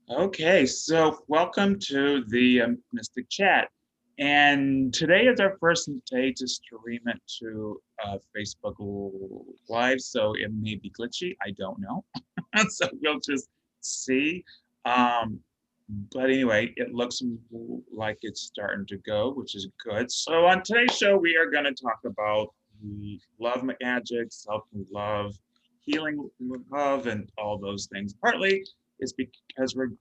Okay, so welcome to the Mystic Chat. And today is our first day to stream it to Facebook Live, so it may be glitchy. I don't know. So we'll just see. Um, but anyway, it looks like it's starting to go, which is good. So on today's show, we are going to talk about love magic, self-love, healing love, and all those things. Partly is because we're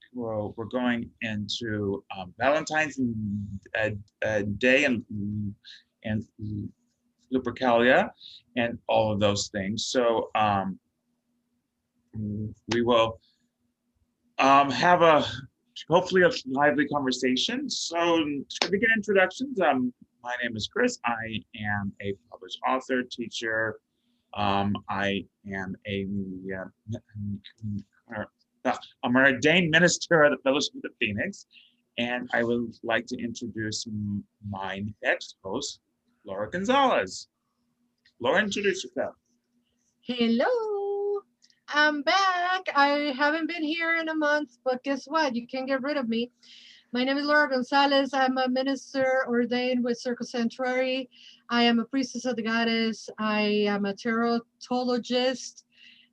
going into Valentine's Day and Lupercalia and all of those things. So we will have a hopefully a lively conversation. So to begin introductions, my name is Chris. I am a published author, teacher. I am I'm an ordained minister at the Fellowship of the Phoenix, and I would like to introduce my next host, Laura Gonzalez. Laura, introduce yourself. Hello, I'm back. I haven't been here in a month, but guess what? You can't get rid of me. My name is Laura Gonzalez. I'm a minister ordained with Circle Sanctuary. I am a priestess of the goddess. I am a tarotologist.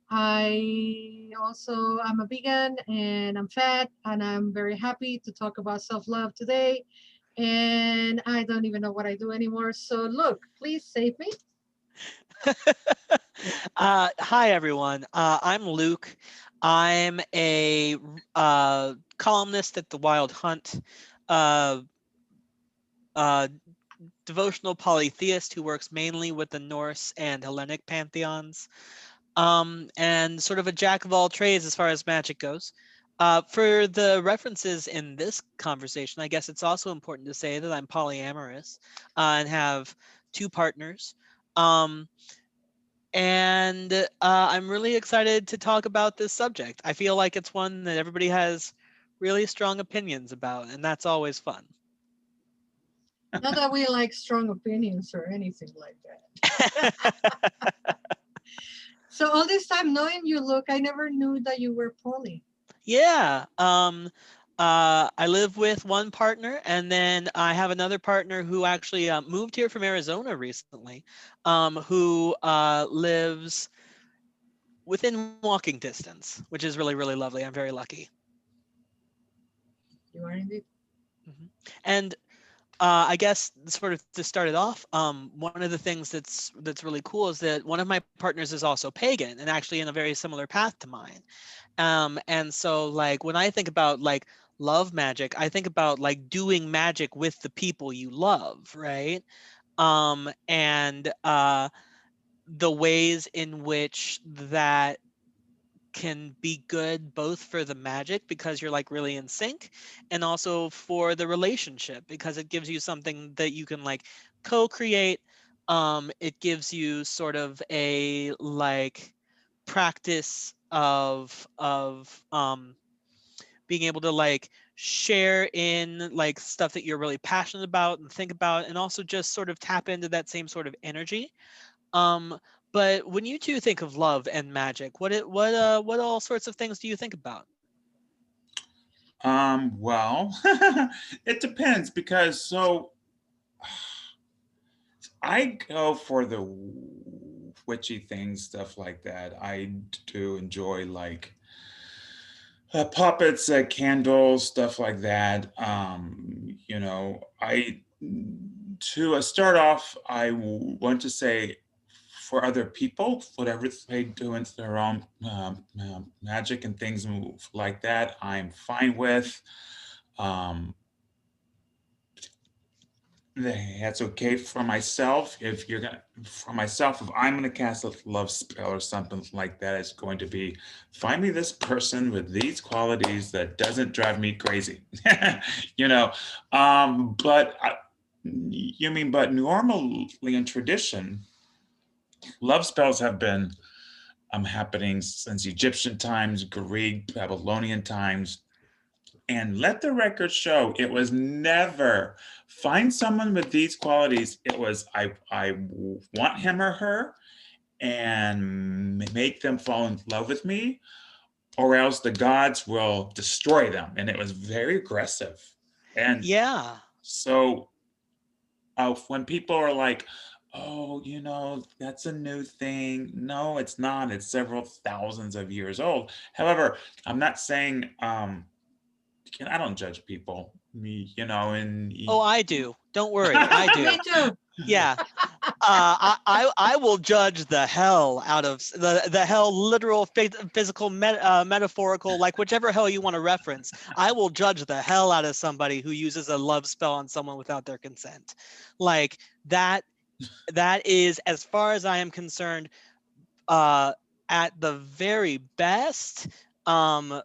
I also am a vegan and I'm fat and I'm very happy to talk about self-love today. And I don't even know what I do anymore. So look, please save me. Hi, everyone. I'm Luke. I'm a columnist at the Wild Hunt, uh, uh, devotional polytheist who works mainly with the Norse and Hellenic pantheons, and sort of a jack of all trades as far as magic goes. For the references in this conversation, I guess it's also important to say that I'm polyamorous and have two partners. Um, and I'm really excited to talk about this subject. I feel like it's one that everybody has really strong opinions about, and that's always fun. Not that we like strong opinions or anything like that. So all this time knowing you, look, I never knew that you were poly. Yeah. I live with one partner, and then I have another partner who actually moved here from Arizona recently, who lives within walking distance, which is really, really lovely. I'm very lucky. You are indeed. Mhm. And I guess sort of to start it off, one of the things that's really cool is that one of my partners is also pagan and actually in a very similar path to mine. And so like when I think about like love magic, I think about like doing magic with the people you love, right? And the ways in which that can be good both for the magic because you're like really in sync and also for the relationship because it gives you something that you can like co-create. It gives you sort of a like practice of being able to like share in like stuff that you're really passionate about and think about and also just sort of tap into that same sort of energy. um, but when you two think of love and magic, what all sorts of things do you think about? Well, it depends because I go for the witchy things, stuff like that. I do enjoy like puppets, candles, stuff like that. I to start off, want to say for other people, whatever they do into their own magic and things like that, I'm fine with. Um, That's okay for myself. If you're gonna, for myself, if I'm gonna cast a love spell or something like that, it's going to be find me this person with these qualities that doesn't drive me crazy. you know, but you mean, but normally in tradition, love spells have been happening since Egyptian times, Greek, Babylonian times, and let the record show it was never find someone with these qualities. It was I want him or her and make them fall in love with me, or else the gods will destroy them. And it was very aggressive. And Yeah. so when people are like, oh, that's a new thing. No, it's not. It's several thousands of years old. However, I'm not saying I don't judge people. And Oh, I do. Don't worry, I Me do. too. Yeah. I will judge the hell out of the hell, literal, physical, metaphorical, like whichever hell you want to reference. I will judge the hell out of somebody who uses a love spell on someone without their consent. Like that. That is, as far as I am concerned, uh, at the very best, um,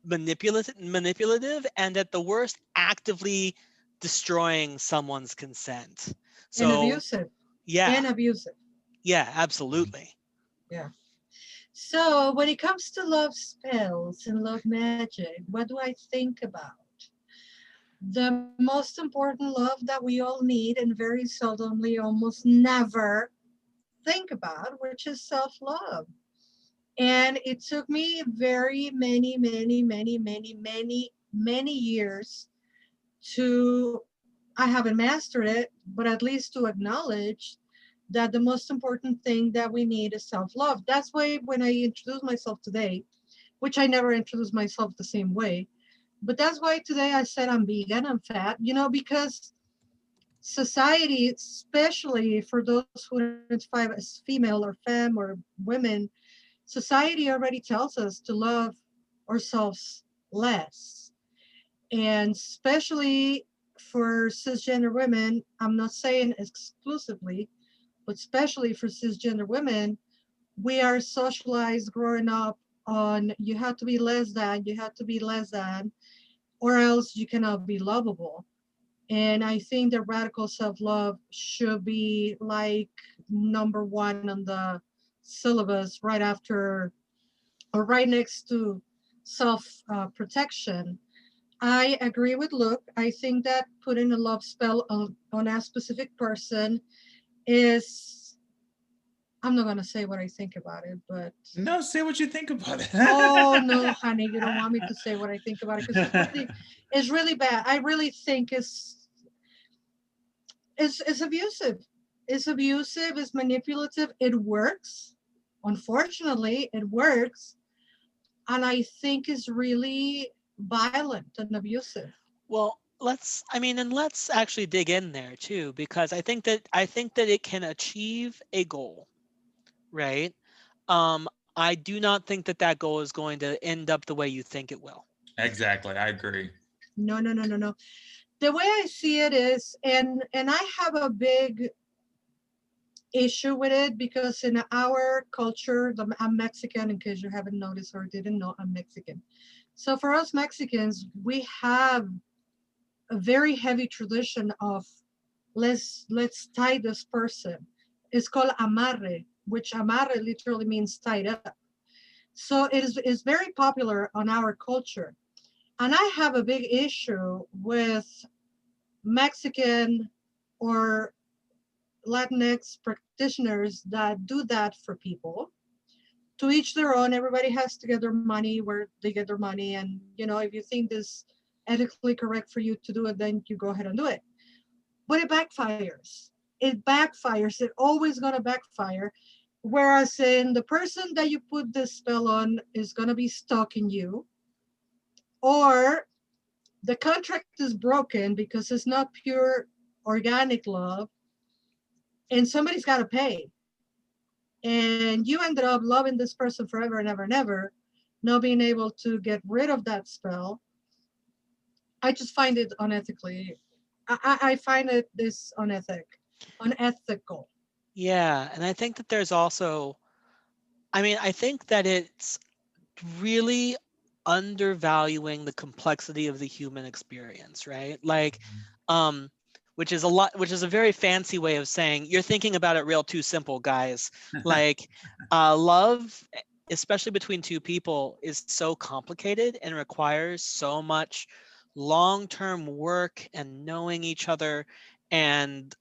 manipulative, and at the worst, actively destroying someone's consent. And So abusive. yeah, And abusive. yeah, absolutely. Yeah. So when it comes to love spells and love magic, what do I think about? The most important love that we all need and very seldomly, almost never think about, which is self love. And it took me very many years to, I haven't mastered it, but at least to acknowledge that the most important thing that we need is self love. That's why when I introduce myself today, which I never introduce myself the same way, but that's why today I said I'm vegan, I'm fat, because society, especially for those who identify as female or femme or women, society already tells us to love ourselves less. And especially for cisgender women, I'm not saying exclusively, but especially for cisgender women, we are socialized growing up on you have to be less than, you have to be less than, or else you cannot be lovable. And I think that radical self love should be like number one on the syllabus right after or right next to self protection. I agree with Luke. I think that putting a love spell on a specific person is, I'm not going to say what I think about it, but no, say what you think about it. oh no, honey, you don't want me to say what I think about it because it's really bad. I really think it's abusive. It's abusive, it's manipulative. It works. Unfortunately, it works. And I think it's really violent and abusive. Well, let's actually dig in there too, because I think that it can achieve a goal, right? I do not think that that goal is going to end up the way you think it will. Exactly, I agree. No, no, no, no, no. The way I see it is, and I have a big issue with it because in our culture, I'm Mexican. In case you haven't noticed or didn't know, I'm Mexican. So for us Mexicans, we have a very heavy tradition of let's tie this person. It's called amarre, which amarre literally means tied up. So it is very popular on our culture. And I have a big issue with Mexican or Latinx practitioners that do that for people. To each their own, everybody has to get their money where they get their money. And, if you think this ethically correct for you to do it, then you go ahead and do it. But it backfires. It backfires. It always going to backfire. Whereas in the person that you put this spell on is going to be stalking you, or the contract is broken because it's not pure organic love, and somebody's got to pay. And you ended up loving this person forever and ever and ever, not being able to get rid of that spell. I just find it unethically. I find it this unethical. Yeah, and I think that there's also, I think that it's really undervaluing the complexity of the human experience, right? Like, um, which is a very fancy way of saying you're thinking about it real too simple, guys. Like, love, especially between two people, is so complicated and requires so much long-term work and knowing each other, and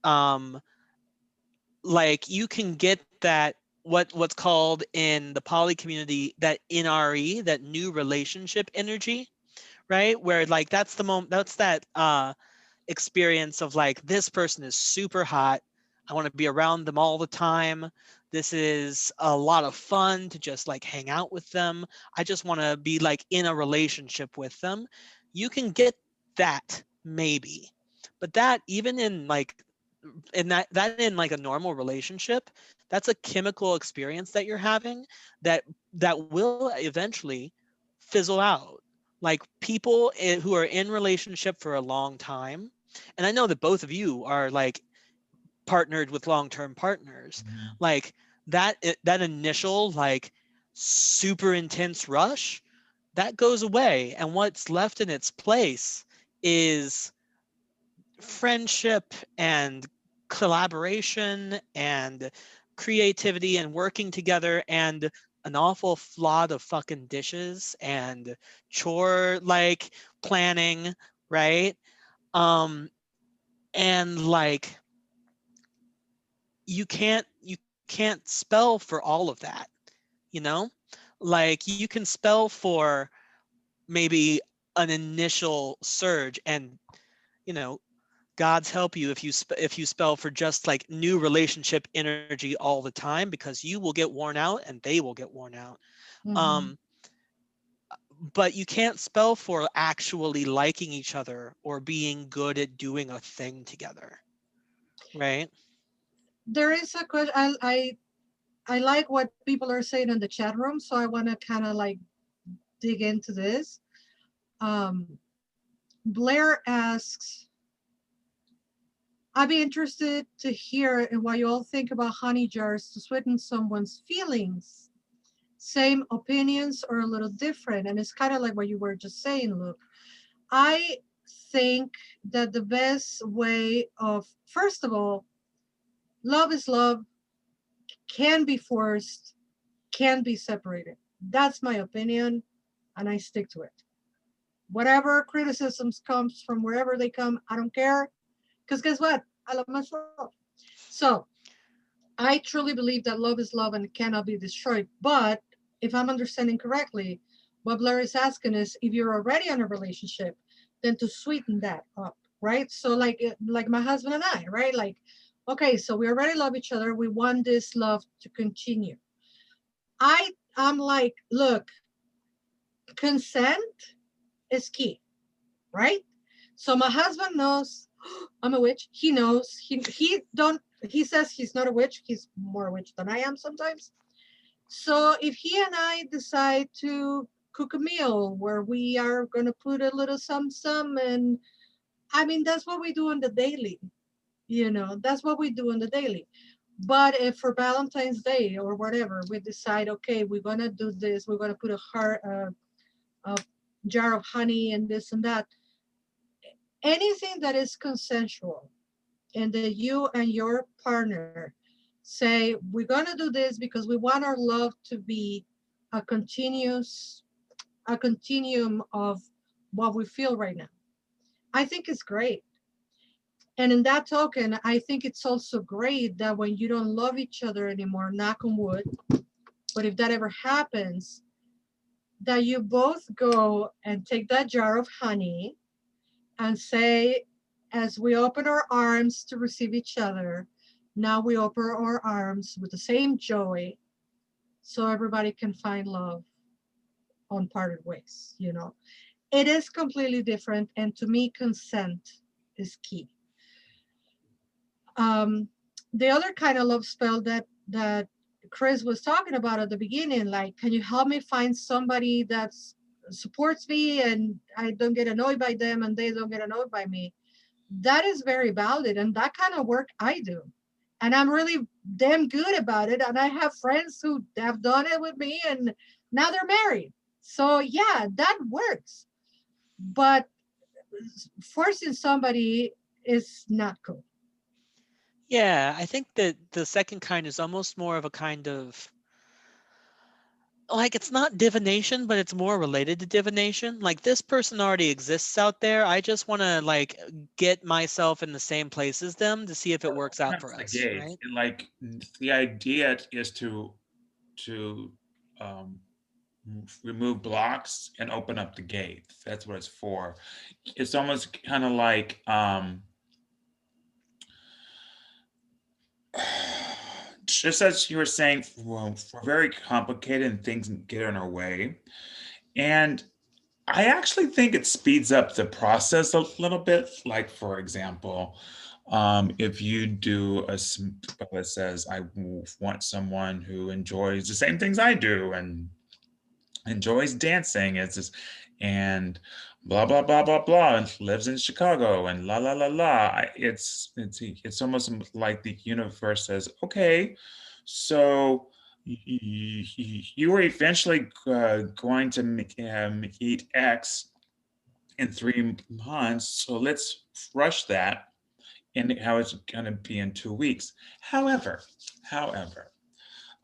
like you can get that what's called in the poly community that NRE, that new relationship energy, right? Where like that's the moment, that's that experience of like, this person is super hot. I want to be around them all the time. This is a lot of fun to just like hang out with them. I just want to be like in a relationship with them. You can get that maybe. But that even in like that in like a normal relationship, that's a chemical experience that you're having that will eventually fizzle out. Like people who are in relationship for a long time, and I know that both of you are like partnered with long-term partners, Mhm. like that initial like super intense rush, that goes away, and what's left in its place is friendship and collaboration and creativity and working together and an awful lot of fucking dishes and chore like planning, right? um and like you can't spell for all of that, you know? Like you can spell for maybe an initial surge, and you know, God's help you if if you spell for just like new relationship energy all the time, because you will get worn out and they will get worn out. Mm-hmm. Um, but you can't spell for actually liking each other or being good at doing a thing together, right? There is a question. I like what people are saying in the chat room, so I want to kind of like dig into this. Um, Blair asks, I'd be interested to hear in what you all think about honey jars to sweeten someone's feelings. Same opinions or a little different? And it's kind of like what you were just saying, Luke. I think that the best way of, first of all, love is love, can be forced, can be separated. That's my opinion, and I stick to it. Whatever criticisms comes from wherever they come, I don't care. Because guess what? I love myself. So I truly believe that love is love and it cannot be destroyed. But if I'm understanding correctly, what Blair is asking is if you're already in a relationship, then to sweeten that up, right? So like my husband and I, right? Like, okay, so we already love each other. We want this love to continue. I'm like, look, consent is key, right? So my husband knows I'm a witch. He knows. He says he's not a witch. He's more a witch than I am sometimes. So if he and I decide to cook a meal where we are gonna put a little some and I mean that's what we do on the daily. That's what we do on the daily. But if for Valentine's Day or whatever we decide, okay, we're gonna do this, we're gonna put a jar of honey and this and that, anything that is consensual and that you and your partner say we're going to do this because we want our love to be a continuous a continuum of what we feel right now, I think it's great. And in that token, I think it's also great that when you don't love each other anymore, knock on wood, but if that ever happens, that you both go and take that jar of honey and say, as we open our arms to receive each other, now we open our arms with the same joy so everybody can find love on parted ways. It is completely different. And to me, consent is key. Um, the other kind of love spell that Chris was talking about at the beginning, like, can you help me find somebody that supports me and I don't get annoyed by them and they don't get annoyed by me? That is very valid, and that kind of work I do, and I'm really damn good about it, and I have friends who have done it with me and now they're married. So yeah, that works, but forcing somebody is not cool. Yeah, I think that the second kind is almost more of a kind of like it's not divination, but it's more related to divination. Like this person already exists out there. I just want to like get myself in the same place as them to see if it works out That's for the us, gate. right? And like the idea is to um, remove blocks and open up the gate. That's what it's for. It's almost kind of like just as you were saying, we're very complicated and things get in our way. And I actually think it speeds up the process a little bit. Like, for example, if you do a spell that says, I want someone who enjoys the same things I do and enjoys dancing, it's just, and blah, blah, blah, blah, blah, and lives in Chicago and la, la, la, la. It's almost like the universe says, okay, so you are eventually going to meet X in 3 months. So let's rush that and how it's going to be in 2 weeks. However,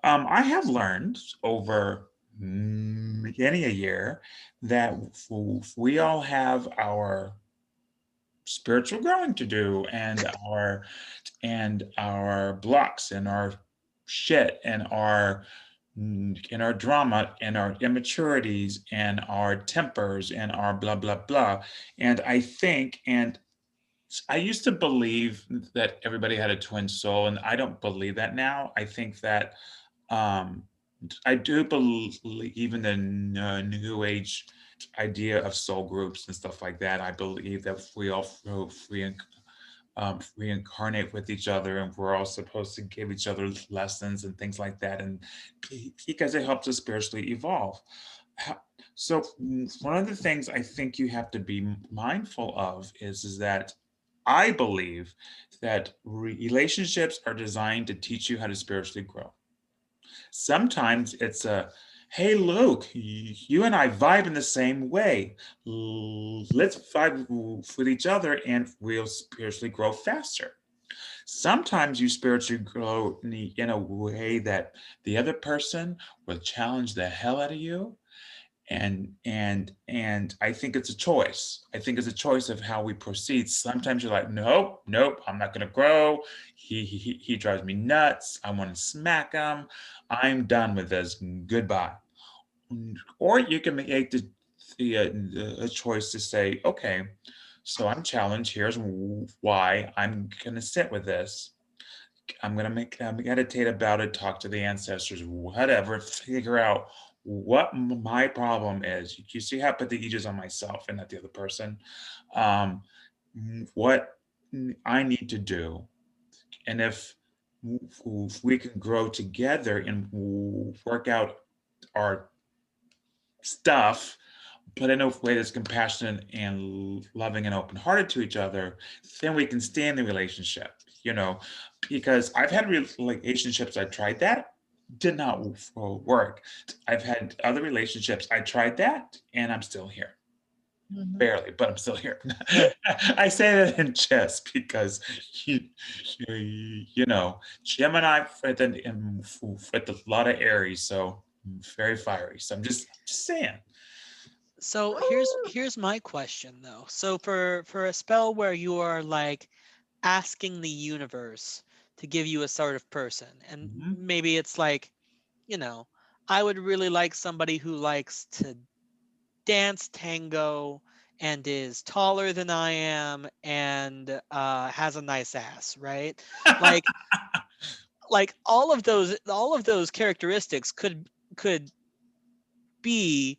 I have learned over many a year that we all have our spiritual growing to do and our blocks and our shit and our drama and our immaturities and our tempers and our blah blah blah. And I think and I used to believe that everybody had a twin soul, and I don't believe that now. I think that um, I do believe in the new age idea of soul groups and stuff like that. I believe that we all reincarnate with each other, and we're all supposed to give each other lessons and things like that, and because it helps us spiritually evolve. So one of the things I think you have to be mindful of is that I believe that relationships are designed to teach you how to spiritually grow. Sometimes it's a, hey, Luke, you and I vibe in the same way. Let's vibe with each other and we'll spiritually grow faster. Sometimes you spiritually grow in a way that the other person will challenge the hell out of you, and I think it's a choice. I think it's a choice of how we proceed. Sometimes you're like, nope, nope, I'm not gonna grow. He drives me nuts. I want to smack him. I'm done with this. Goodbye. Or you can make a choice to say, okay, so I'm challenged. Here's why I'm gonna sit with this. I'm gonna meditate about it, talk to the ancestors, whatever, figure out what my problem is. You see how I put the aegis on myself and not the other person. Um, what I need to do, and if we can grow together and work out our stuff, but in a way that's compassionate and loving and open-hearted to each other, then we can stay in the relationship, you know, because I've had relationships, I tried that, did not work. I've had other relationships, I tried that, and I'm still here. Mhm. Barely, but I'm still here. I say that in jest because you, you know, Gemini with a lot of Aries, so very fiery. So I'm just saying. So here's my question though. So for a spell where you are like asking the universe to give you a sort of person, and Mhm. maybe it's like, you know, I would really like somebody who likes to dance tango and is taller than I am and has a nice ass, right? Like all of those characteristics could be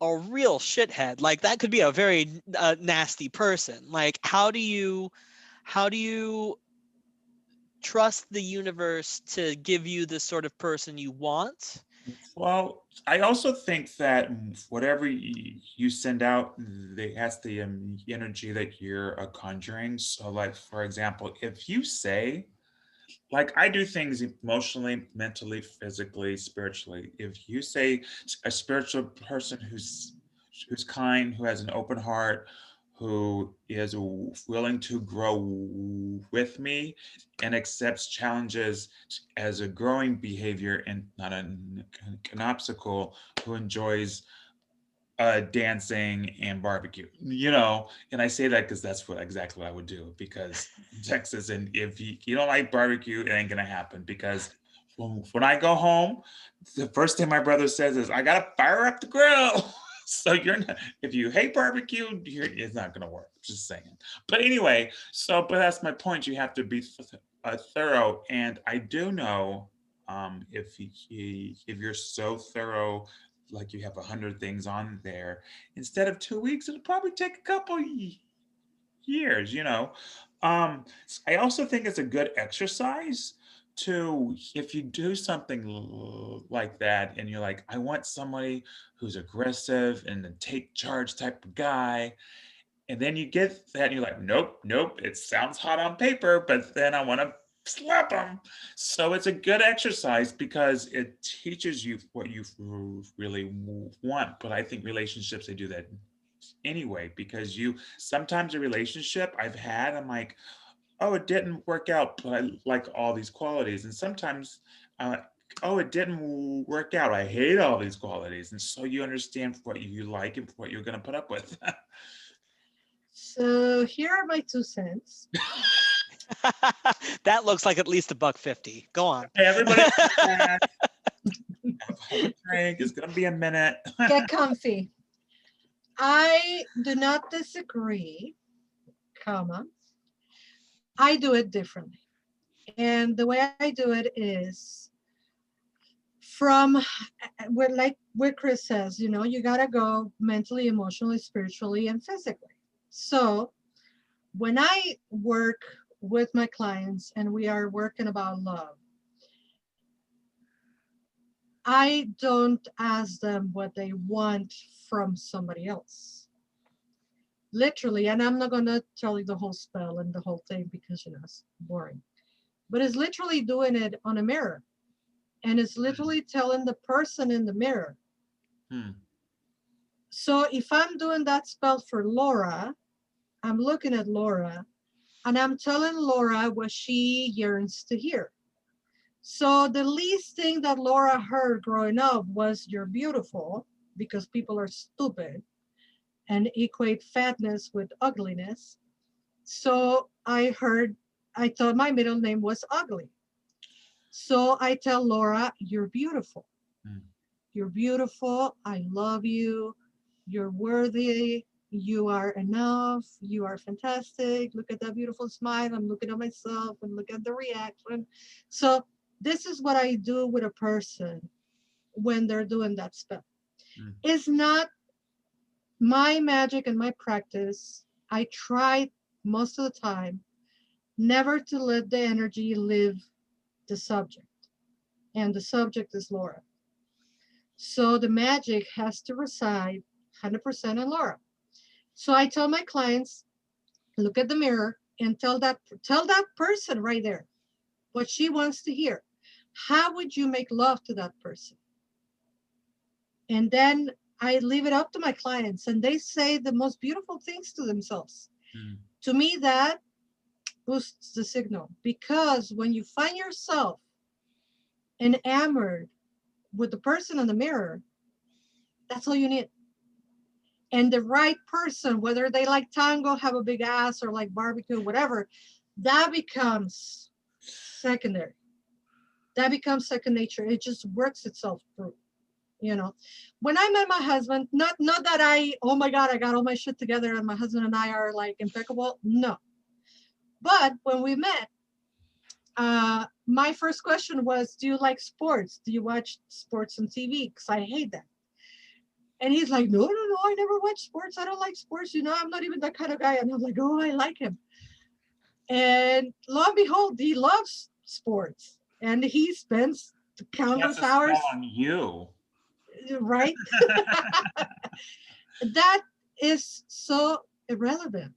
a real shithead. Like that could be a very nasty person. Like how do you trust the universe to give you the sort of person you want? Well, I also think that whatever you send out, has the energy that you're conjuring. So, like for example, if you say, like I do things emotionally, mentally, physically, spiritually. If you say a spiritual person who's kind, who has an open heart, who is willing to grow with me and accepts challenges as a growing behavior and not an obstacle, who enjoys dancing and barbecue, and I say that because that's what exactly what I would do, because in Texas, and if you don't like barbecue, it ain't gonna happen, because when I go home, the first thing my brother says is, I gotta fire up the grill. So you're not, if you hate barbecue, it's not gonna work. Just saying. But anyway, but that's my point. You have to be thorough, and I do know, if you're so thorough, like you have 100 things on there, instead of 2 weeks, it'll probably take a couple years. I also think it's a good exercise to, if you do something like that, and you're like, I want somebody who's aggressive and a take charge type of guy, and then you get that and you're like, nope, nope, it sounds hot on paper, but then I want to slap them. So it's a good exercise because it teaches you what you really want. But I think relationships, they do that anyway, because sometimes a relationship I've had, I'm like, oh, it didn't work out, but I like all these qualities. And sometimes, uh, oh, it didn't work out, I hate all these qualities. And so you understand what you like and what you're going to put up with. So here are my 2 cents. That looks like at least $1.50. Go on. Hey, everybody, have a drink. It's gonna be a minute. Get comfy. I do not disagree, comma. I do it differently. And the way I do it is from what Chris says, you got to go mentally, emotionally, spiritually, and physically. So when I work with my clients and we are working about love, I don't ask them what they want from somebody else. Literally, and I'm not going to tell you the whole spell and the whole thing because, it's boring. But it's literally doing it on a mirror. And it's literally telling the person in the mirror. So if I'm doing that spell for Laura, I'm looking at Laura and I'm telling Laura what she yearns to hear. So the least thing that Laura heard growing up was "you're beautiful," because people are stupid and equate fatness with ugliness. So I thought my middle name was Ugly. So I tell Laura, "You're beautiful. You're beautiful. I love you. You're worthy. You are enough. You are fantastic. Look at that beautiful smile. I'm looking at myself and look at the reaction." So this is what I do with a person when they're doing that spell. It's not my magic and my practice. I try most of the time never to let the energy leave the subject. And the subject is Laura. So the magic has to reside 100% in Laura. So I tell my clients, look at the mirror and tell that person right there what she wants to hear. How would you make love to that person? And then I leave it up to my clients and they say the most beautiful things to themselves. To me, that boosts the signal, because when you find yourself enamored with the person in the mirror, that's all you need. And the right person, whether they like tango, have a big ass, or like barbecue, whatever, that becomes secondary. That becomes second nature. It just works itself through. When I met my husband, not that oh my God, I got all my shit together and my husband and I are like impeccable. No. But when we met, my first question was, do you like sports? Do you watch sports on TV? Because I hate that. And he's like, no, I never watch sports. I don't like sports. I'm not even that kind of guy. And I'm like, oh, I like him. And lo and behold, he loves sports. And he spends countless hours on you. Right? That is so irrelevant.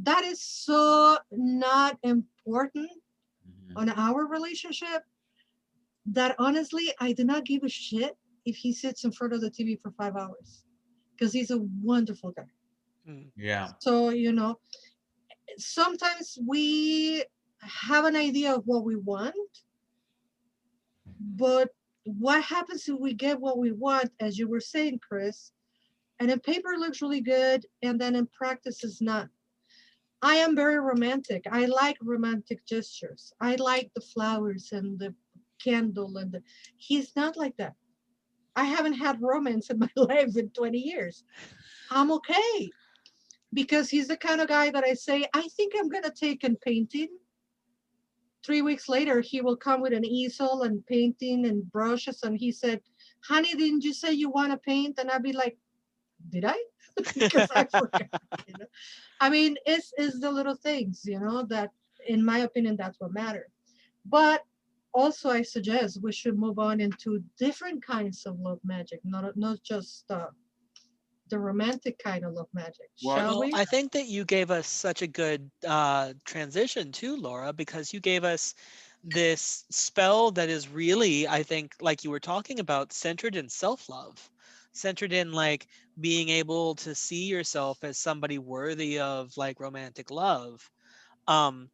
That is so not important on our relationship that honestly, I do not give a shit if he sits in front of the TV for 5 hours, because he's a wonderful guy. Mm. Yeah. So, sometimes we have an idea of what we want, but what happens if we get what we want, as you were saying, Chris, and in paper looks really good, and then in practice is not? I am very romantic. I like romantic gestures. I like the flowers and the candle he's not like that. I haven't had romance in my life in 20 years. I'm okay because he's the kind of guy that I say, I think I'm going to take in painting. 3 weeks later, he will come with an easel and painting and brushes. And he said, honey, didn't you say you want to paint? And I'd be like, did I? Because I forgot. You know? I mean, it's the little things, that in my opinion, that's what matter. But also, I suggest we should move on into different kinds of love magic, not just the romantic kind of love magic. Well, Shall Well, we? I think that you gave us such a good transition too, Laura, because you gave us this spell that is really, I think, like you were talking about, centered in self-love, centered in like being able to see yourself as somebody worthy of like romantic love. Um,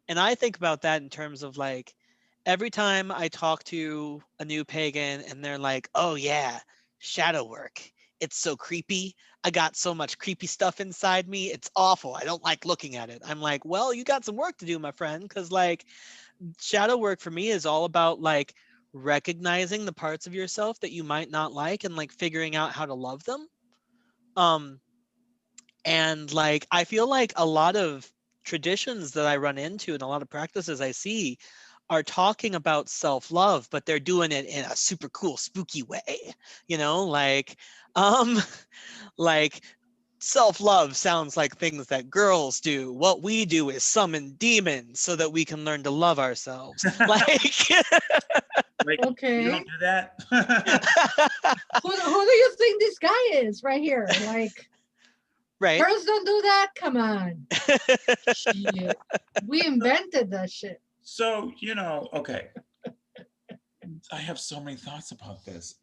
and I think about that in terms of like every time I talk to a new pagan and they're like, oh yeah, shadow work. It's so creepy. I got so much creepy stuff inside me. It's awful. I don't like looking at it. I'm like, well, you got some work to do, my friend. Cause like shadow work for me is all about like recognizing the parts of yourself that you might not like and like figuring out how to love them. Um, and like, I feel like a lot of traditions that I run into and a lot of practices I see are talking about self-love, but they're doing it in a super cool, spooky way. Like, um, like self-love sounds like things that girls do. What we do is summon demons so that we can learn to love ourselves. Like, like you don't Okay. do that? Who do you think this guy is right here? Like, right? girls don't do that. Come on. Shit. We invented that shit. So, okay. I have so many thoughts about this.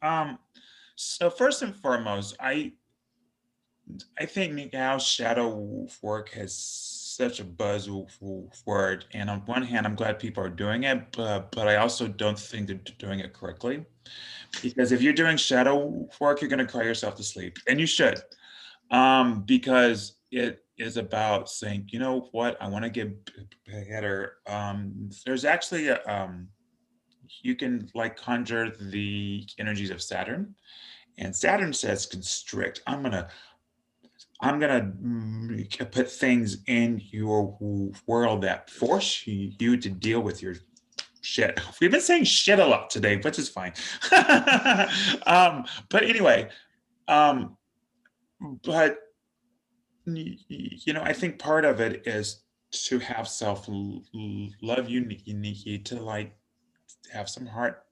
So first and foremost, I think now shadow work has such a buzzword, and on one hand, I'm glad people are doing it, but I also don't think they're doing it correctly. Because if you're doing shadow work, you're going to cry yourself to sleep, and you should, because it is about saying, you know what, I want to get better. There's actually you can like conjure the energies of Saturn, and Saturn says constrict. I'm gonna put things in your world that force you to deal with your shit. We've been saying shit a lot today, which is fine. But anyway, um, but I think part of it is to have self love. You need to like have some heart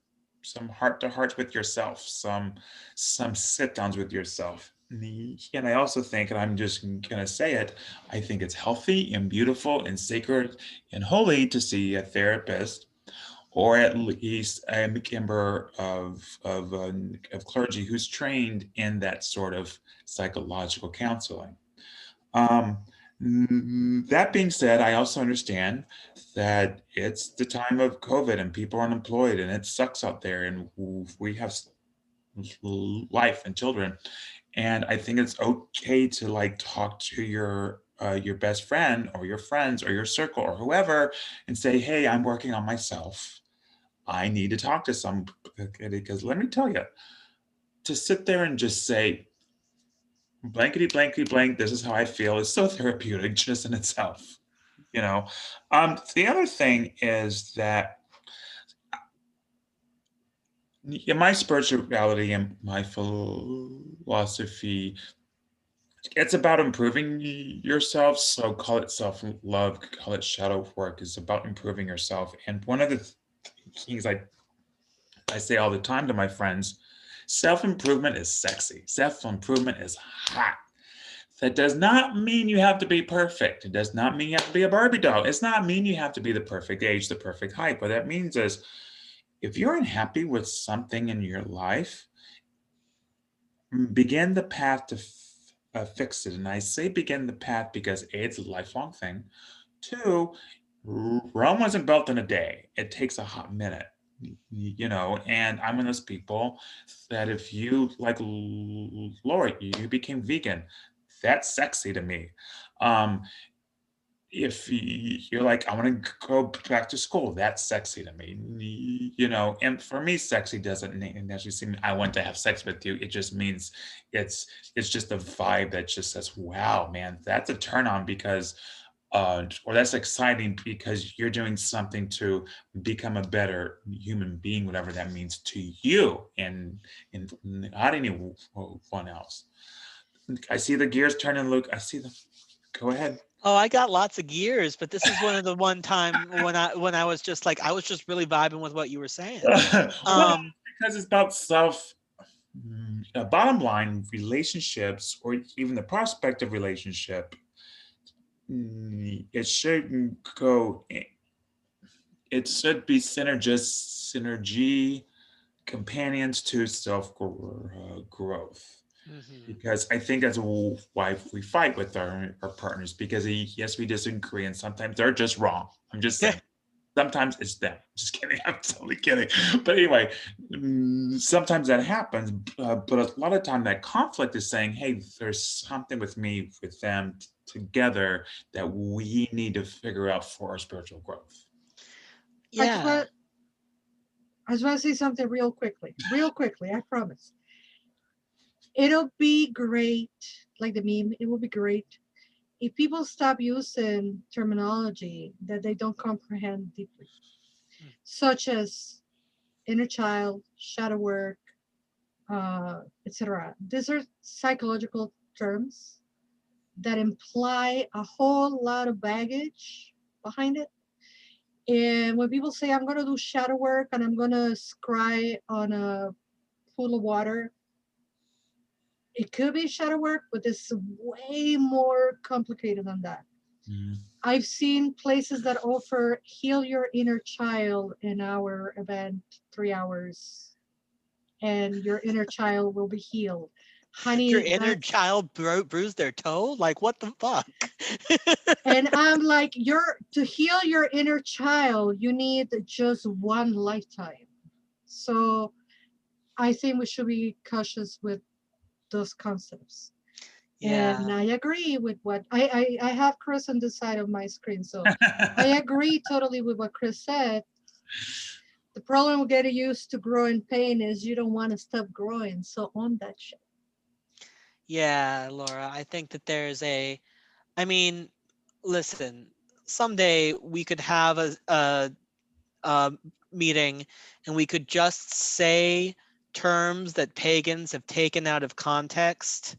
to heart with yourself, some sit downs with yourself. And I also think, and I'm just gonna say it, I think it's healthy and beautiful and sacred and holy to see a therapist or at least a member of clergy who's trained in that sort of psychological counseling. Um, that being said, I also understand that it's the time of COVID and people are unemployed and it sucks out there and we have life and children. And I think it's okay to like talk to your best friend or your friends or your circle or whoever and say, hey, I'm working on myself. I need to talk to somebody because let me tell you, to sit there and just say, blankety blankety blank, this is how I feel is so therapeutic just in itself. You know, the other thing is that in my spirituality and my philosophy, it's about improving yourself. So call it self love, call it shadow work. Is about improving yourself. And one of the things I say all the time to my friends, self improvement is sexy. Self improvement is hot. That does not mean you have to be perfect. It does not mean you have to be a Barbie doll. It's not mean you have to be the perfect age, the perfect height. What that means is if you're unhappy with something in your life, begin the path to fix it. And I say begin the path because A, it's a lifelong thing. Two, Rome wasn't built in a day. It takes a hot minute, and I'm one of those people that if you, like Lori, you became vegan, that's sexy to me. Um, if you're like, I want to go back to school, that's sexy to me, and for me, sexy doesn't necessarily mean I want to have sex with you. It just means it's it's just a vibe that just says, wow, man, that's a turn on because or that's exciting because you're doing something to become a better human being, whatever that means to you and not anyone else. I see the gears turning, Luke. I see them. Go ahead. Oh, I got lots of gears, but this is one of the one time when I was just like I was just really vibing with what you were saying. Well, Um, because it's about bottom line, relationships, or even the prospect of relationship, it shouldn't go. It should be synergy, companions to self growth. mhm. Because I think that's why we fight with our partners because yes, we disagree and sometimes they're just wrong. I'm just saying. Sometimes it's them. Just kidding. I'm totally kidding. But anyway, sometimes that happens. But a lot of time that conflict is saying, hey, there's something with me, with them together that we need to figure out for our spiritual growth. I just Yeah. want I just want to say something real quickly. I promise. It'll be great, like the meme. It will be great if people stop using terminology that they don't comprehend deeply, Mm. such as inner child, shadow work, etc. These are psychological terms that imply a whole lot of baggage behind it. And when people say, I'm going to do shadow work and I'm going to scry on a pool of water, it could be shadow work, but it's way more complicated than that. Mm. I've seen places that offer heal your inner child in our event, 3 hours, and your inner child will be healed. Your Honey, inner that's, child bruised their toe? Like what the fuck? and I'm like, to heal your inner child, you need just one lifetime. So I think we should be cautious with those concepts. And Yeah. I agree with what I have Chris on this side of my screen. So I agree totally with what Chris said. The problem with getting used to growing pain is you don't want to stop growing. So on that shit. Yeah, Laura, I think that there's I mean, listen, someday we could have a meeting and we could just say terms that pagans have taken out of context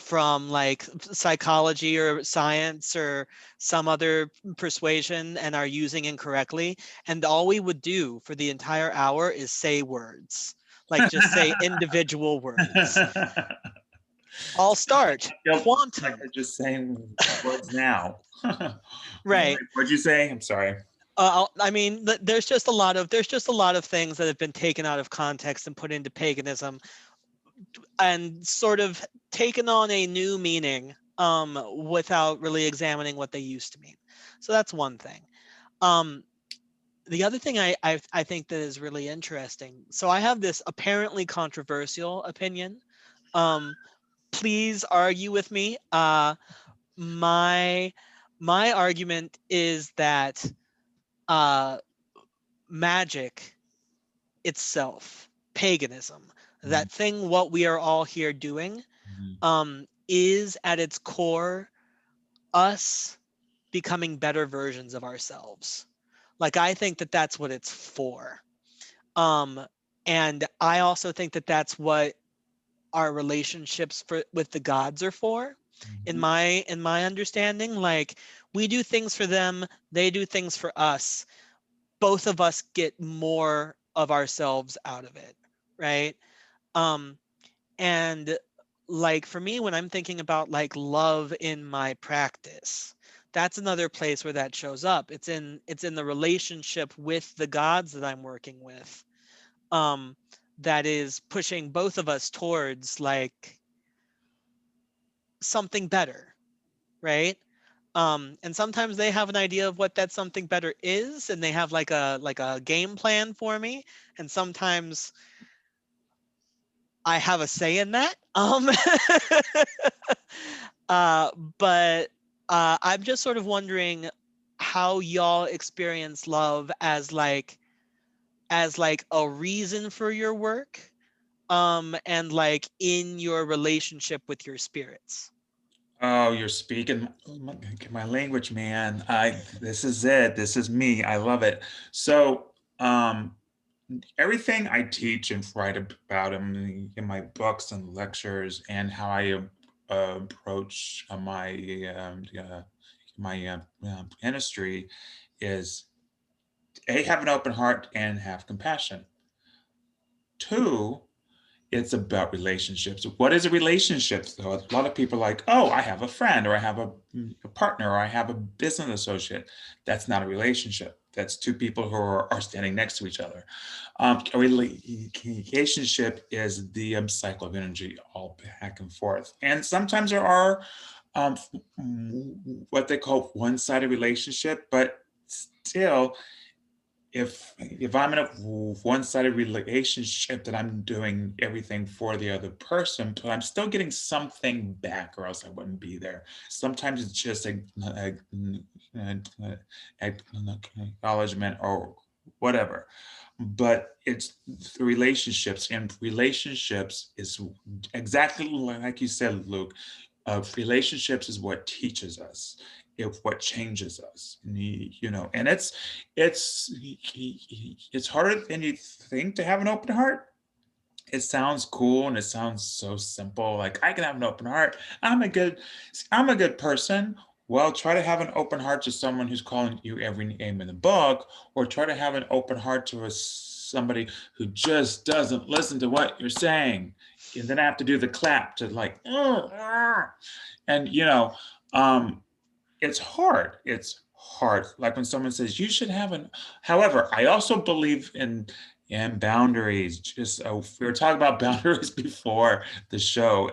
from like psychology or science or some other persuasion and are using incorrectly. And all we would do for the entire hour is say words, like just say individual words. I'll start Feel like quantum, they're just saying words now. right? What'd you say? I'm sorry. I mean, there's just a lot of things that have been taken out of context and put into paganism and sort of taken on a new meaning without really examining what they used to mean. So that's one thing. Um, the other thing I think that is really interesting. So I have this apparently controversial opinion. Um, please argue with me. My my argument is that uh, magic itself, paganism, Mhm, that thing what we are all here doing, mhm, is at its core us becoming better versions of ourselves. Like I think that that's what it's for. Um, and I also think that that's what our relationships with the gods are for. mhm. In my understanding, like we do things for them, they do things for us. Both of us get more of ourselves out of it, right? Um, and like for me, when I'm thinking about like love in my practice, that's another place where that shows up. It's in the relationship with the gods that I'm working with. Um, that is pushing both of us towards like something better, right? And sometimes they have an idea of what that something better is, and they have like a game plan for me. And sometimes I have a say in that. uh, but I'm just sort of wondering how y'all experience love as like a reason for your work, and like in your relationship with your spirits. Oh, you're speaking my language, man. This is it. This is me. I love it. So, everything I teach and write about in my books and lectures, and how I approach my ministry, is A, have an open heart and have compassion. Two, it's about relationships. What is a relationship? So a lot of people are like, oh, I have a friend, or I have a partner, or I have a business associate. That's not a relationship. That's two people who are standing next to each other. A relationship is the cycle of energy, all back and forth. And sometimes there are um, what they call one-sided relationship, but still, if I'm in a one-sided relationship, that I'm doing everything for the other person, but I'm still getting something back, or else I wouldn't be there. Sometimes it's just acknowledgement or whatever, but it's the relationships, and relationships is exactly like you said, Luke. Relationships is what teaches us, if what changes us, and it's it's harder than you think to have an open heart. It sounds cool and it sounds so simple, like I can have an open heart. I'm a good person. Well, try to have an open heart to someone who's calling you every name in the book, or try to have an open heart to somebody who just doesn't listen to what you're saying, and then I have to do the clap to like, and um it's hard. It's hard. Like when someone says you should have an. However, I also believe in boundaries. Just we were talking about boundaries before the show,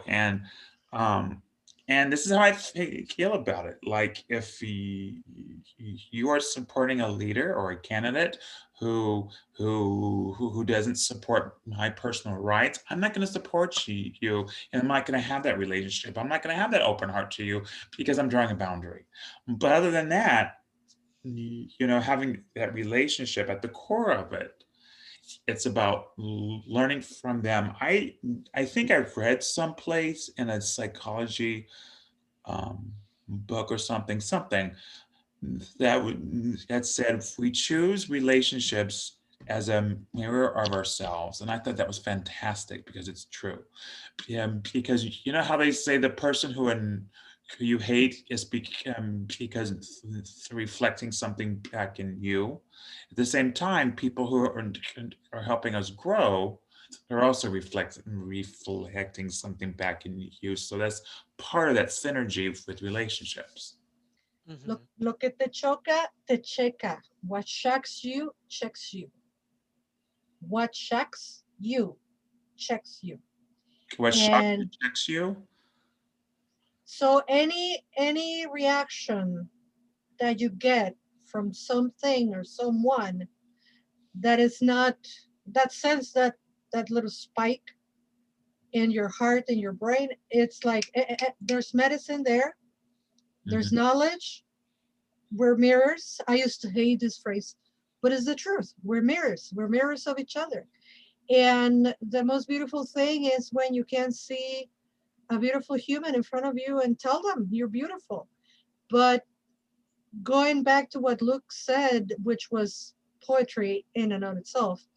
um, and this is how I feel about it. Like if you are supporting a leader or a candidate who who doesn't support my personal rights, I'm not going to support you, and I'm not going to have that relationship. I'm not going to have that open heart to you, because I'm drawing a boundary. But other than that, having that relationship at the core of it, it's about learning from them. I think I've read someplace in a psychology um, book or something that said, if we choose relationships as a mirror of ourselves, and I thought that was fantastic, because it's true. Yeah, because you know how they say the person who you hate is because it's reflecting something back in you. At the same time, people who are helping us grow are also reflecting something back in you. So that's part of that synergy with relationships. Hmm. Lo que te choca, te checa. What shocks you, checks you. What shocks you, checks you. What shocks you And checks you? so any reaction that you get from something or someone that is not that sense, that little spike in your heart, in your brain, it's like there's medicine there, there's Mhm. knowledge. We're mirrors. I used to hate this phrase, but it's the truth. We're mirrors of each other. And the most beautiful thing is when you can see a beautiful human in front of you and tell them you're beautiful. But going back to what Luke said, which was poetry in and of itself,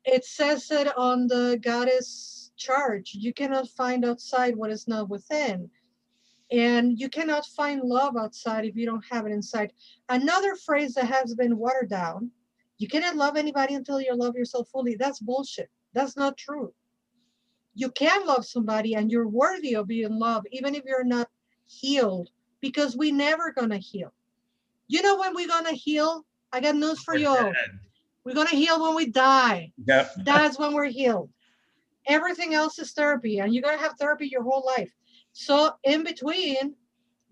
it says it on the goddess charge. You cannot find outside what is not within. And you cannot find love outside if you don't have it inside. Another phrase that has been watered down: you cannot love anybody until you love yourself fully. That's bullshit. That's not true. You can love somebody and you're worthy of being loved, even if you're not healed, because we never gonna heal. You know when we're gonna heal? I got news for We're you. dead. We're gonna heal when we die. Yep. That's when we're healed. Everything else is therapy, and you're gonna have therapy your whole life. So in between,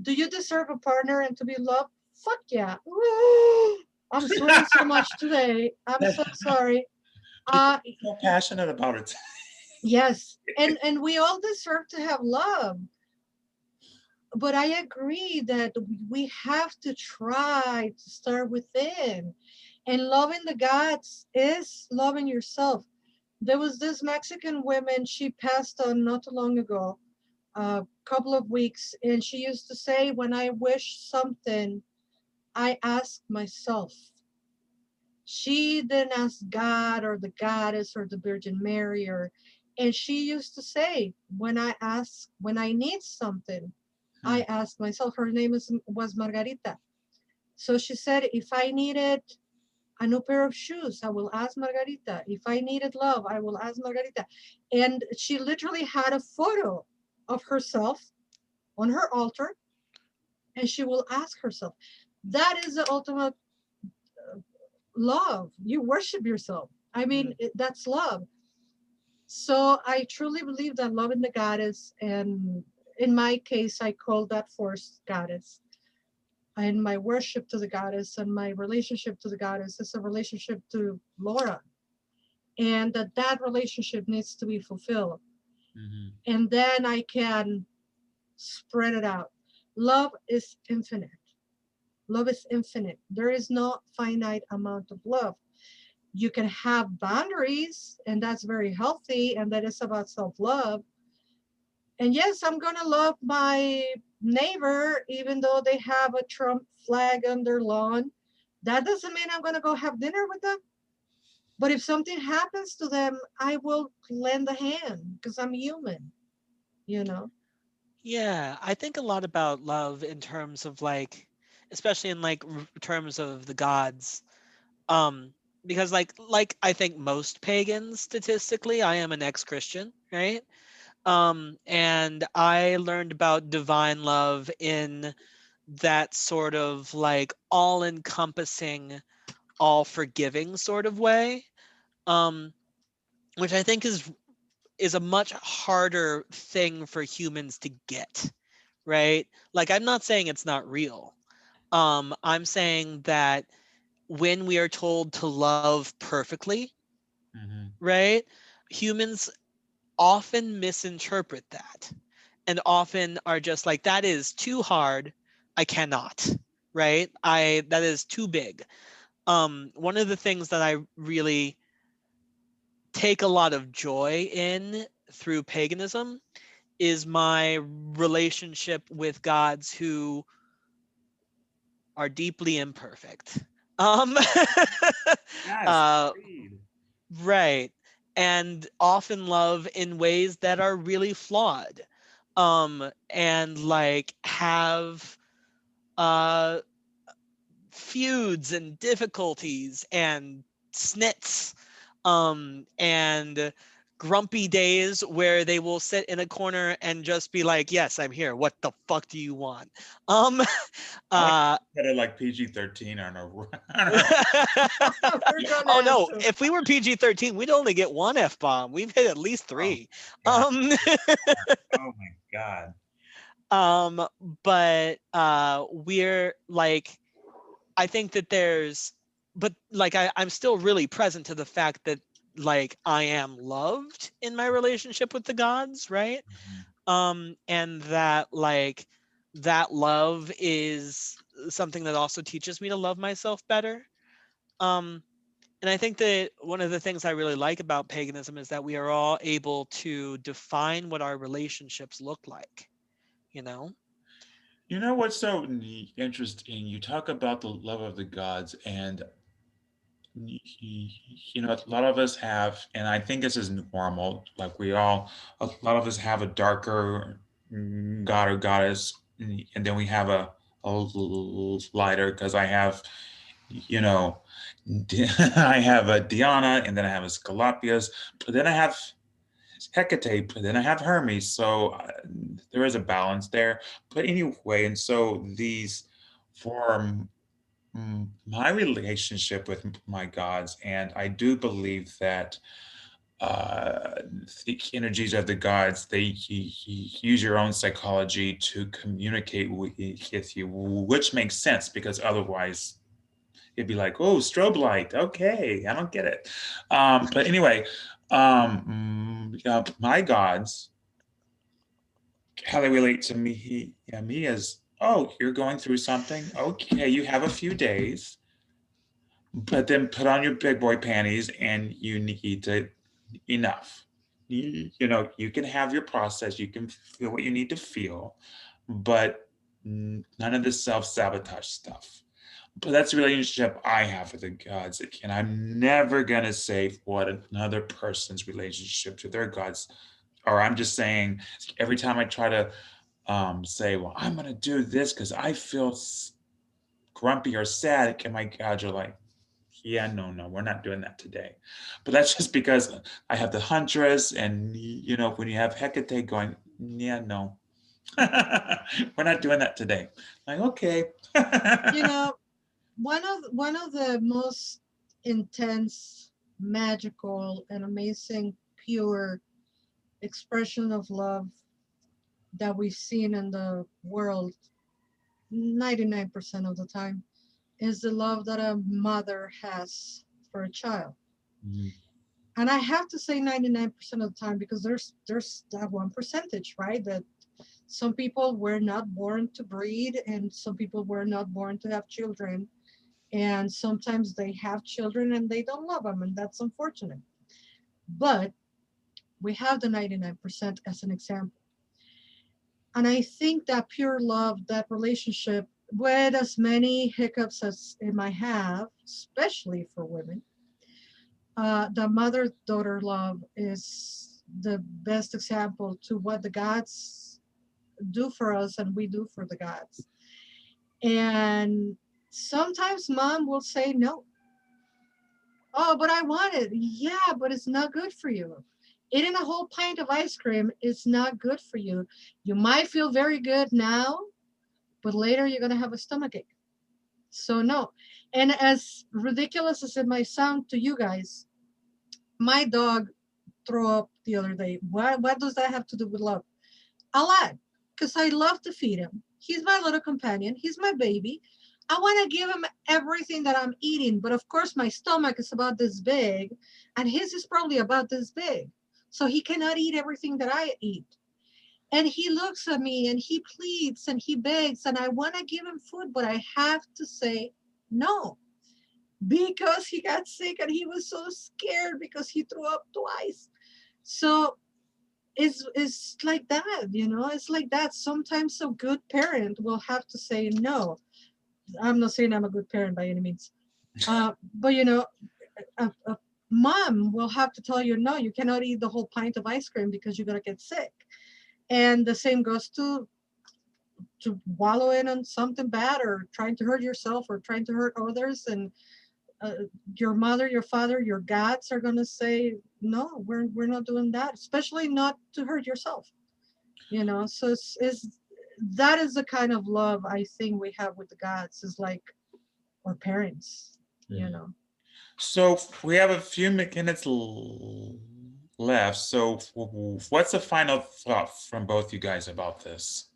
do you deserve a partner and to be loved? Fuck yeah. Woo! I'm sweating so much today. I'm so sorry. People Uh are so passionate about it. yes. And we all deserve to have love. But I agree that we have to try to start within. And loving the gods is loving yourself. There was this Mexican woman, she passed on not too long ago, a couple of weeks, and she used to say, when I wish something, I ask myself. She didn't ask God or the goddess or the Virgin Mary or, and she used to say, when I need something, I Hmm. ask myself. Her name was Margarita. So she said, if I needed a new pair of shoes, I will ask Margarita. If I needed love, I will ask Margarita. And she literally had a photo of herself on her altar, and she will ask herself. That is the ultimate love. You worship yourself. I mean, Mm. that's love. So I truly believe that loving the goddess, and in my case, I call that force goddess. And my worship to the goddess and my relationship to the goddess is a relationship to Laura, and that relationship needs to be fulfilled. Hmm. And then I can spread it out. Love is infinite. Love is infinite. There is no finite amount of love. You can have boundaries, and that's very healthy, and that is about self love. And yes, I'm going to love my neighbor, even though they have a Trump flag on their lawn. That doesn't mean I'm going to go have dinner with them. But if something happens to them, I will lend a hand because I'm human, you know? Yeah, I think a lot about love in terms of like, especially in like terms of the gods. Um, because like I think most pagans statistically, I am an ex-Christian, right? And I learned about divine love in that sort of like all-encompassing, all-forgiving sort of way. Um, which I think is a much harder thing for humans to get, right? Like I'm not saying it's not real. I'm saying that when we are told to love perfectly, Hmm. right? Humans often misinterpret that and often are just like, that is too hard. I cannot, right? That is too big. One of the things that I really take a lot of joy in through paganism is my relationship with gods who are deeply imperfect. Um, Yes, uh, agreed. right. And often love in ways that are really flawed. And like have uh feuds and difficulties and snits, and grumpy days where they will sit in a corner and just be like, yes, I'm here, what the fuck do you want? um I like uh that it like PG-13 on our We're going to oh have no, to. if we were PG-13, we'd only get one F-bomb. We've hit at least Oh three. God. um Oh my God. um but we're like, I think that there's, but like I'm still really present to the fact that like I am loved in my relationship with the gods, right? Mhm. And that like that love is something that also teaches me to love myself better. Um, and I think that one of the things I really like about paganism is that we are all able to define what our relationships look like, you know? You know what's so interesting? You talk about the love of the gods, and a lot of us have, and I think this is normal. Like a lot of us have a darker god or goddess, and then we have a lighter. Because I have, you know, I have a Diana, and then I have a Scorpius, but then I have Hecate, but then I have Hermes. So there is a balance there. But anyway, and so these form my relationship with my gods, and I do believe that uh, the energies of the gods. They use your own psychology to communicate with you, which makes sense because otherwise it'd be like, oh, strobe light. Okay, I don't get it. But anyway, my gods, how they relate to me, yeah, me is, oh, you're going through something. Okay, you have a few days, but then put on your big boy panties and you need to enough. You can have your process, you can feel what you need to feel, but none of the self-sabotage stuff. But that's the relationship I have with the gods. And I'm never gonna say what another person's relationship to their gods, or I'm just saying every time I try to say, well, I'm gonna do this because I feel grumpy or sad, and my gods are like, yeah, no, no, we're not doing that today. But that's just because I have the Huntress, and when you have Hecate going, yeah, no, we're not doing that today. Like, okay. You know, one of the most intense, magical, and amazing, pure expression of love that we've seen in the world 99% of the time is the love that a mother has for a child. Mhm. And I have to say 99% of the time because there's that one percentage, right? That some people were not born to breed and some people were not born to have children. And sometimes they have children and they don't love them, and that's unfortunate. But we have the 99% as an example. And I think that pure love, that relationship, with as many hiccups as it might have, especially for women, the mother daughter love is the best example to what the gods do for us and we do for the gods. And sometimes mom will say no. Oh, but I want it. Yeah, but it's not good for you. Eating a whole pint of ice cream is not good for you. You might feel very good now, but later you're going to have a stomach ache. So, no. And as ridiculous as it might sound to you guys, my dog threw up the other day. What does that have to do with love? A lot, because I love to feed him. He's my little companion. He's my baby. I want to give him everything that I'm eating, but of course my stomach is about this big, and his is probably about this big. So he cannot eat everything that I eat. And he looks at me and he pleads and he begs, and I want to give him food, but I have to say no because he got sick and he was so scared because he threw up twice. So it's like that, it's like that. Sometimes a good parent will have to say no. I'm not saying I'm a good parent by any means, but a mom will have to tell you no, you cannot eat the whole pint of ice cream because you're going to get sick. And the same goes to wallowing on something bad or trying to hurt yourself or trying to hurt others. And uh, your mother, your father, your gods are going to say no, we're not doing that, especially not to hurt yourself. So it's that is the kind of love I think we have with the gods, is like our parents. So we have a few minutes left. So what's the final thought from both you guys about this?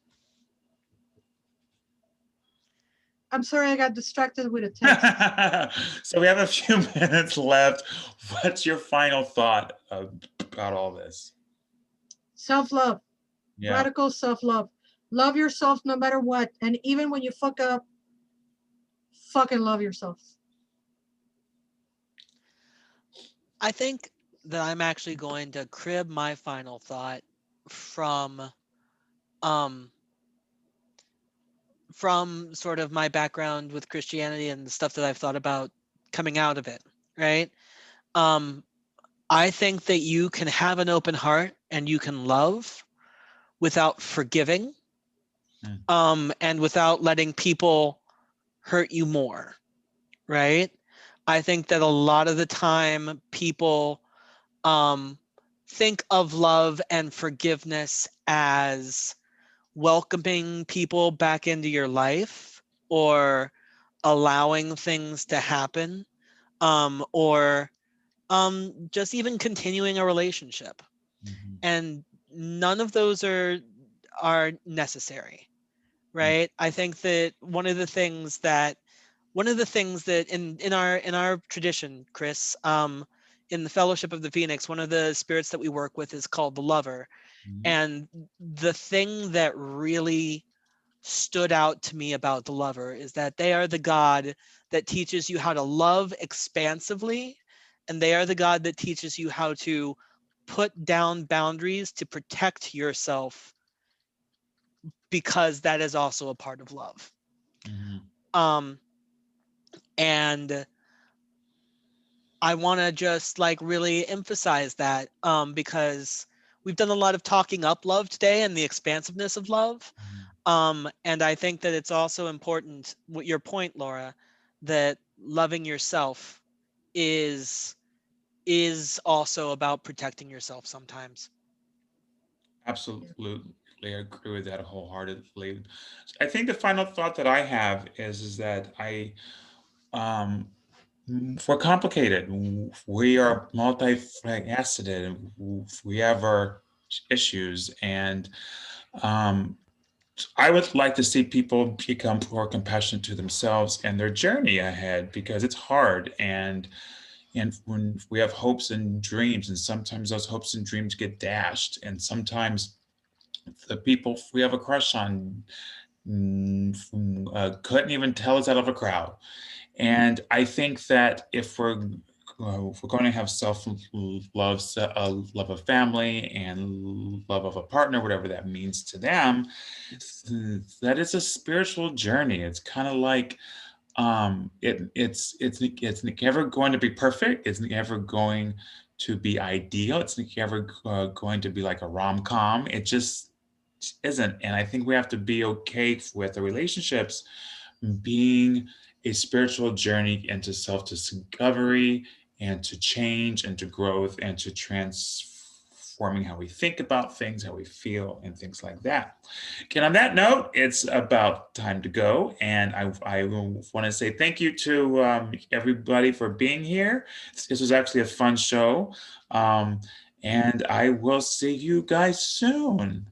I'm sorry, I got distracted with a text. So we have a few minutes left. What's your final thought about all this? Self-love. Yeah. Radical self-love. Love yourself no matter what, and even when you fuck up, fucking love yourself. I think that I'm actually going to crib my final thought from um from sort of my background with Christianity and the stuff that I've thought about coming out of it, right? Um I think that you can have an open heart and you can love without forgiving, Mm. and without letting people hurt you more, right? I think that a lot of the time people um, think of love and forgiveness as welcoming people back into your life or allowing things to happen, or just even continuing a relationship. Mhm. And none of those are necessary, right? I think that one of the things that in our tradition, Chris, in the Fellowship of the Phoenix, one of the spirits that we work with is called the lover. Mhm. And the thing that really stood out to me about the lover is that they are the God that teaches you how to love expansively, and they are the God that teaches you how to put down boundaries to protect yourself, because that is also a part of love. Mhm. Um, and I want to just like really emphasize that, because we've done a lot of talking up love today and the expansiveness of love. Mhm. And I think that it's also important, what your point, Laura, that loving yourself is also about protecting yourself sometimes. Absolutely, I agree with that wholeheartedly. I think the final thought that I have is that um, we're complicated. We are multifaceted. We have our issues, and um, I would like to see people become more compassionate to themselves and their journey ahead because it's hard. And when we have hopes and dreams, and sometimes those hopes and dreams get dashed, and sometimes the people we have a crush on couldn't even tell us out of a crowd. And I think that if we're going to have self love, love of family, and love of a partner, whatever that means to them, that is a spiritual journey. It's kind of like it's never going to be perfect. It's never going to be ideal. It's never going to be like a rom-com. It just isn't. And I think we have to be okay with the relationships being a spiritual journey into self-discovery and to change and to growth and to transforming how we think about things, how we feel, and things like that. Okay, on that note, it's about time to go. And I want to say thank you to everybody for being here. This was actually a fun show. Um, and I will see you guys soon.